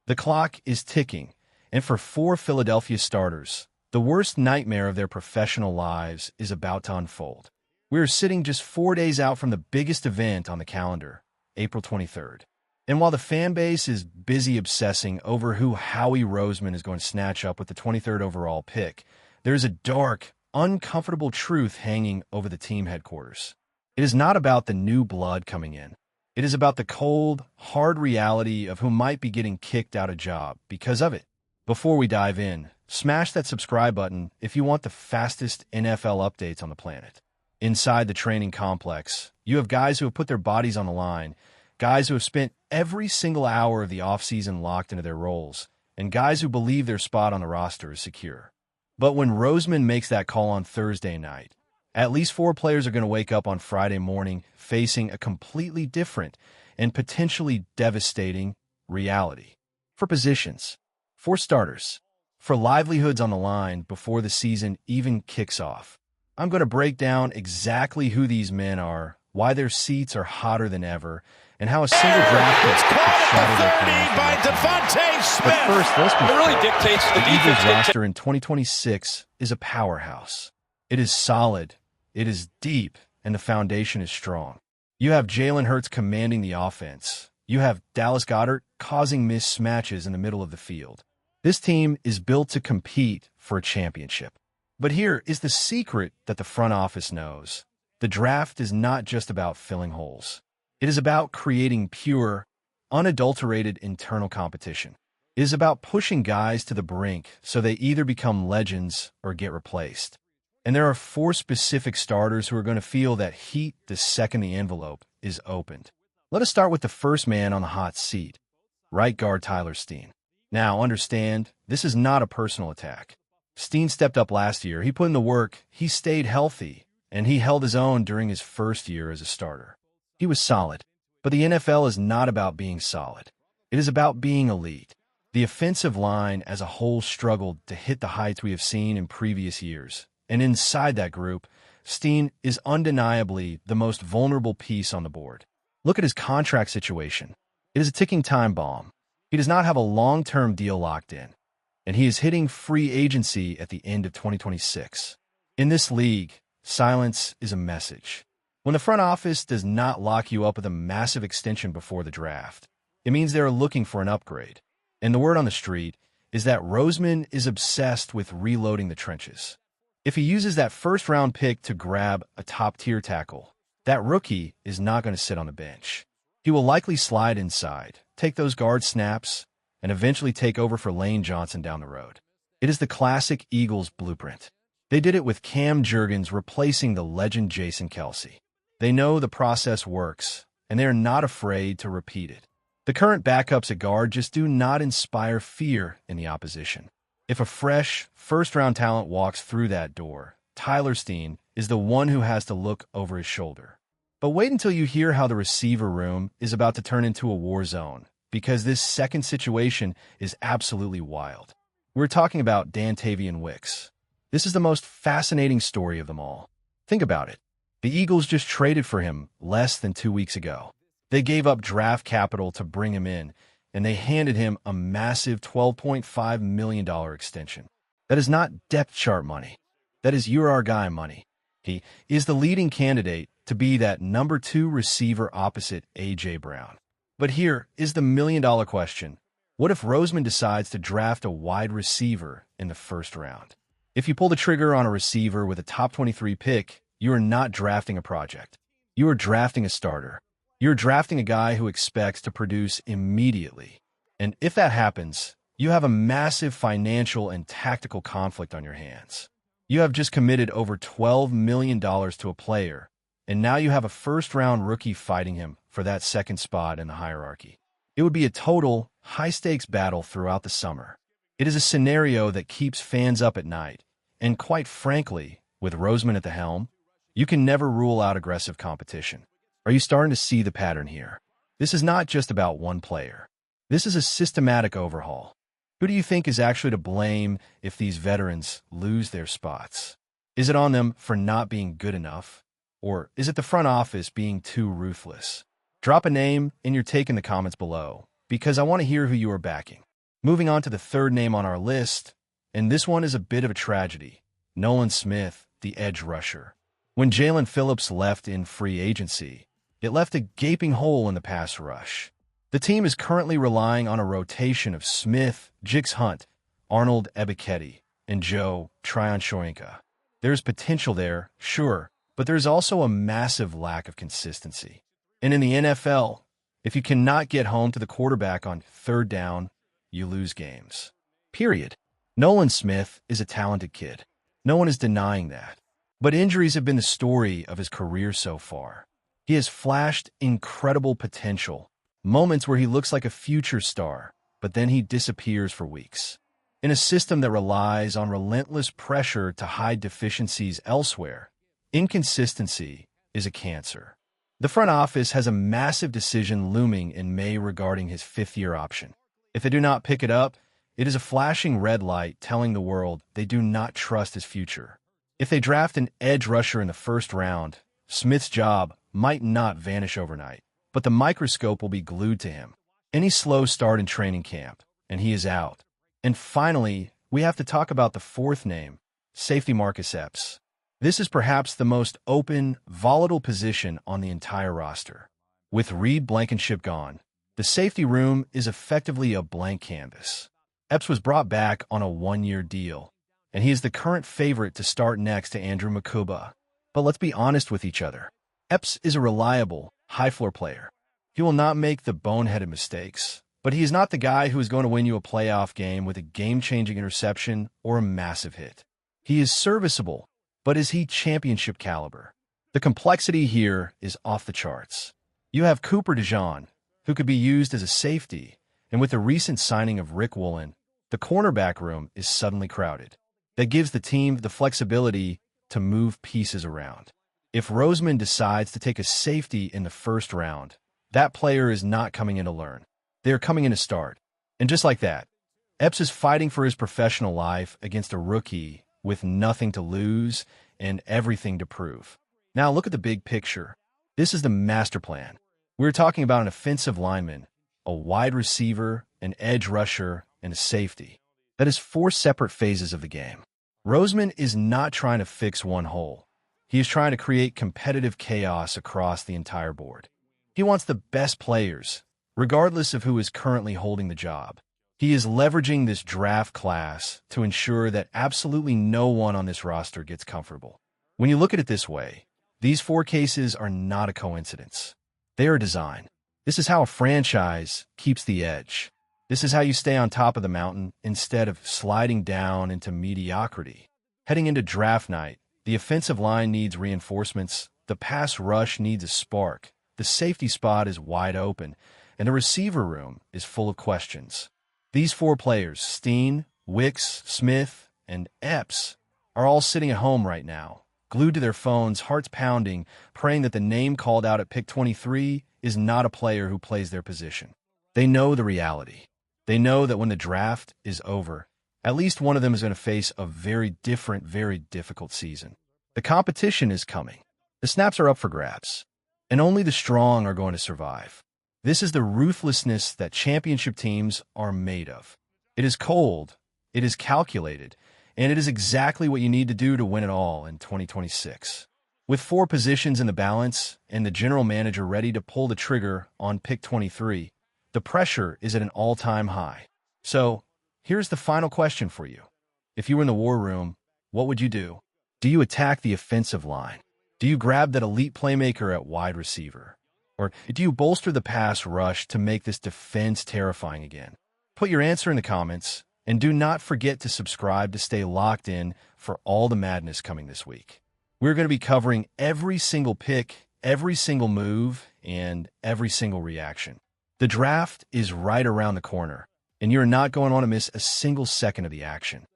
The clock is ticking, and for 4 Philadelphia starters, the worst nightmare of their professional lives is about to unfold. We are sitting just 4 days out from the biggest event on the calendar, April 23rd. And while the fan base is busy obsessing over who Howie Roseman is going to snatch up with the 23rd overall pick, there is a dark, uncomfortable truth hanging over the team headquarters. It is not about the new blood coming in. It is about the cold, hard reality of who might be getting kicked out of job because of it. Before we dive in, smash that subscribe button if you want the fastest NFL updates on the planet. Inside the training complex, you have guys who have put their bodies on the line, guys who have spent every single hour of the offseason locked into their roles, and guys who believe their spot on the roster is secure. But when Roseman makes that call on Thursday night, at least 4 players are going to wake up on Friday morning facing a completely different and potentially devastating reality. For positions, for starters, for livelihoods on the line before the season even kicks off. I'm going to break down exactly who these men are, why their seats are hotter than ever, and how a single draft pick could shatter their plans. By Dantavian Smith. But first, let's be it really dictates the defense. Eagles roster in 2026 is a powerhouse. It is solid, it is deep, and the foundation is strong. You have Jalen Hurts commanding the offense. You have Dallas Goedert causing mismatches in the middle of the field. This team is built to compete for a championship. But here is the secret that the front office knows. The draft is not just about filling holes. It is about creating pure, unadulterated internal competition. It is about pushing guys to the brink so they either become legends or get replaced. And there are 4 specific starters who are going to feel that heat the second the envelope is opened. Let us start with the first man on the hot seat, right guard Tyler Steen. Now, understand, this is not a personal attack. Steen stepped up last year, he put in the work, he stayed healthy, and he held his own during his first year as a starter. He was solid, but the NFL is not about being solid. It is about being elite. The offensive line as a whole struggled to hit the heights we have seen in previous years. And inside that group, Steen is undeniably the most vulnerable piece on the board. Look at his contract situation. It is a ticking time bomb. He does not have a long-term deal locked in, and he is hitting free agency at the end of 2026. In this league, silence is a message. When the front office does not lock you up with a massive extension before the draft, it means they are looking for an upgrade. And the word on the street is that Roseman is obsessed with reloading the trenches. If he uses that first-round pick to grab a top-tier tackle, that rookie is not going to sit on the bench. He will likely slide inside, take those guard snaps, and eventually take over for Lane Johnson down the road. It is the classic Eagles blueprint. They did it with Cam Jurgens replacing the legend Jason Kelce. They know the process works, and they are not afraid to repeat it. The current backups at guard just do not inspire fear in the opposition. If a fresh, first-round talent walks through that door, Tyler Steen is the one who has to look over his shoulder. But wait until you hear how the receiver room is about to turn into a war zone, because this second situation is absolutely wild. We're talking about Dantavian Wicks. This is the most fascinating story of them all. Think about it. The Eagles just traded for him less than 2 weeks ago. They gave up draft capital to bring him in, and they handed him a massive $12.5 million extension. That is not depth chart money. That is you're our guy money. He is the leading candidate to be that number 2 receiver opposite A.J. Brown. But here is the million-dollar question. What if Roseman decides to draft a wide receiver in the first round? If you pull the trigger on a receiver with a top 23 pick, you are not drafting a project. You are drafting a starter. You're drafting a guy who expects to produce immediately. And if that happens, you have a massive financial and tactical conflict on your hands. You have just committed over $12 million to a player, and now you have a first-round rookie fighting him for that second spot in the hierarchy. It would be a total, high-stakes battle throughout the summer. It is a scenario that keeps fans up at night, and quite frankly, with Roseman at the helm, you can never rule out aggressive competition. Are you starting to see the pattern here? This is not just about one player. This is a systematic overhaul. Who do you think is actually to blame if these veterans lose their spots? Is it on them for not being good enough? Or is it the front office being too ruthless? Drop a name and your take in the comments below, because I want to hear who you are backing. Moving on to the third name on our list, and this one is a bit of a tragedy. Nolan Smith, the edge rusher. When Jalen Phillips left in free agency, it left a gaping hole in the pass rush. The team is currently relying on a rotation of Smith, Jix Hunt, Arnold Ebiketie, and Joe Tryon-Shoyinka. There's potential there, sure, but there's also a massive lack of consistency. And in the NFL, if you cannot get home to the quarterback on third down, you lose games. Period. Nolan Smith is a talented kid. No one is denying that. But injuries have been the story of his career so far. He has flashed incredible potential, moments where he looks like a future star, but then he disappears for weeks. In a system that relies on relentless pressure to hide deficiencies elsewhere, inconsistency is a cancer. The front office has a massive decision looming in May regarding his fifth-year option. If they do not pick it up, it is a flashing red light telling the world they do not trust his future. If they draft an edge rusher in the first round, Smith's job might not vanish overnight, but the microscope will be glued to him. Any slow start in training camp, and he is out. And finally, we have to talk about the fourth name, safety Marcus Epps. This is perhaps the most open, volatile position on the entire roster. With Reed Blankenship gone, the safety room is effectively a blank canvas. Epps was brought back on a one-year deal, and he is the current favorite to start next to Andrew Makuba. But let's be honest with each other. Epps is a reliable, high-floor player. He will not make the boneheaded mistakes, but he is not the guy who is going to win you a playoff game with a game-changing interception or a massive hit. He is serviceable, but is he championship caliber? The complexity here is off the charts. You have Cooper DeJean, who could be used as a safety, and with the recent signing of Rick Woolen, the cornerback room is suddenly crowded. That gives the team the flexibility to move pieces around. If Roseman decides to take a safety in the first round, that player is not coming in to learn. They are coming in to start. And just like that, Epps is fighting for his professional life against a rookie with nothing to lose and everything to prove. Now look at the big picture. This is the master plan. We're talking about an offensive lineman, a wide receiver, an edge rusher, and a safety. That is 4 separate phases of the game. Roseman is not trying to fix one hole. He is trying to create competitive chaos across the entire board. He wants the best players, regardless of who is currently holding the job. He is leveraging this draft class to ensure that absolutely no one on this roster gets comfortable. When you look at it this way, these 4 cases are not a coincidence. They are designed. This is how a franchise keeps the edge. This is how you stay on top of the mountain instead of sliding down into mediocrity. Heading into draft night, the offensive line needs reinforcements, the pass rush needs a spark, the safety spot is wide open, and the receiver room is full of questions. These 4 players, Steen, Wicks, Smith, and Epps, are all sitting at home right now, glued to their phones, hearts pounding, praying that the name called out at pick 23 is not a player who plays their position. They know the reality. They know that when the draft is over, at least one of them is going to face a very different, very difficult season. The competition is coming. The snaps are up for grabs, and only the strong are going to survive. This is the ruthlessness that championship teams are made of. It is cold, it is calculated, and it is exactly what you need to do to win it all in 2026. With 4 positions in the balance and the general manager ready to pull the trigger on pick 23, the pressure is at an all-time high. So, here's the final question for you. If you were in the war room, what would you do? Do you attack the offensive line? Do you grab that elite playmaker at wide receiver? Or do you bolster the pass rush to make this defense terrifying again? Put your answer in the comments, and do not forget to subscribe to stay locked in for all the madness coming this week. We're going to be covering every single pick, every single move, and every single reaction. The draft is right around the corner, and you're not going to want to miss a single second of the action.